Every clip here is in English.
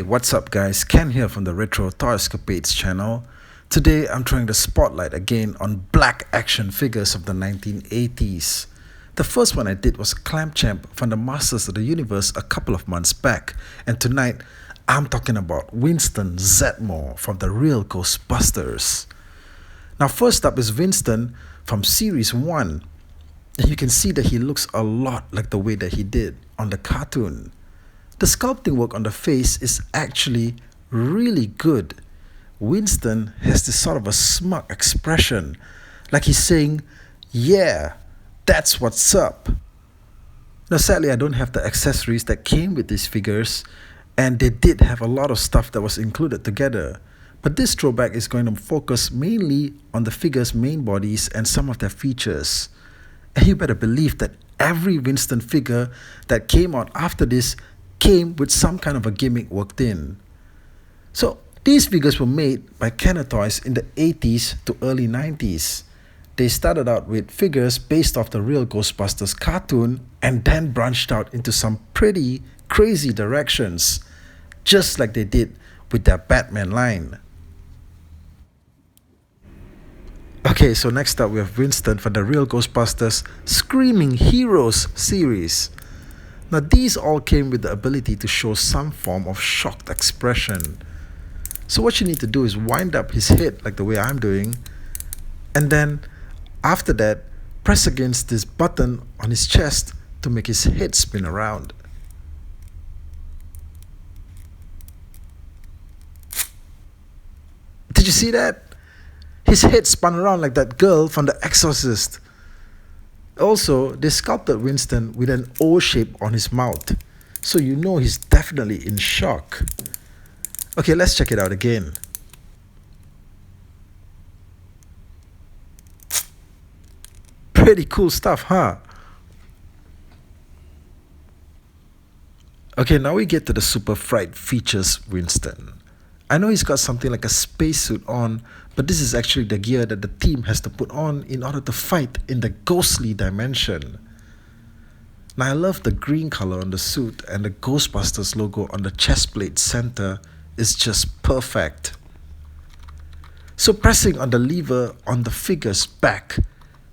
What's up guys? Ken here from the Retro Toyscapades channel. Today I'm throwing the spotlight again on black action figures of the 1980s. The first one I did was Clamp Champ from the Masters of the Universe a couple of months back, and tonight I'm talking about Winston Zeddmore from the real Ghostbusters. Now first up is Winston from Series 1. And you can see that he looks a lot like the way that he did on the cartoon. The sculpting work on the face is actually really good. Winston has this sort of a smug expression, like he's saying, "Yeah, that's what's up." Now sadly I don't have the accessories that came with these figures, and they did have a lot of stuff that was included together. But this throwback is going to focus mainly on the figures' main bodies and some of their features. And you better believe that every Winston figure that came out after this came with some kind of a gimmick worked in. So these figures were made by Kenner Toys in the 80s to early 90s. They started out with figures based off the real Ghostbusters cartoon and then branched out into some pretty crazy directions, just like they did with their Batman line. Okay, so next up we have Winston from the real Ghostbusters Screaming Heroes series. Now these all came with the ability to show some form of shocked expression. So what you need to do is wind up his head like the way I'm doing, and then after that press against this button on his chest to make his head spin around. Did you see that? His head spun around like that girl from The Exorcist. Also, they sculpted Winston with an O shape on his mouth, so you know he's definitely in shock. Okay, let's check it out again. Pretty cool stuff, huh? Okay, now we get to the Super Fright features Winston. I know he's got something like a spacesuit on, but this is actually the gear that the team has to put on in order to fight in the ghostly dimension. Now I love the green color on the suit, and the Ghostbusters logo on the chest plate center is just perfect. So pressing on the lever on the figure's back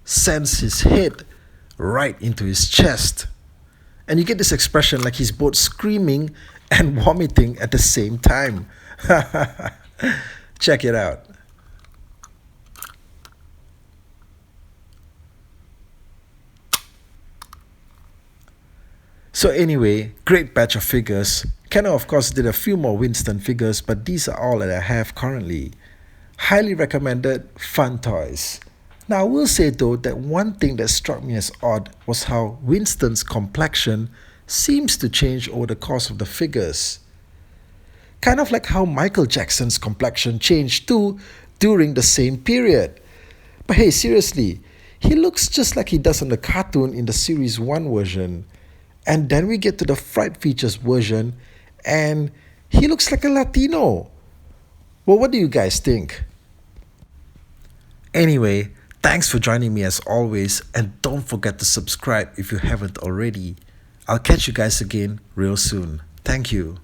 sends his head right into his chest. And you get this expression like he's both screaming and vomiting at the same time. Check it out. So anyway, great batch of figures. Kenner of course did a few more Winston figures, but these are all that I have currently. Highly recommended, fun toys. Now I will say though that one thing that struck me as odd was how Winston's complexion seems to change over the course of the figures. Kind of like how Michael Jackson's complexion changed too during the same period. But hey, seriously, he looks just like he does on the cartoon in the Series 1 version. And then we get to the Fright Features version and he looks like a Latino. Well, what do you guys think? Anyway, thanks for joining me as always, and don't forget to subscribe if you haven't already. I'll catch you guys again real soon. Thank you.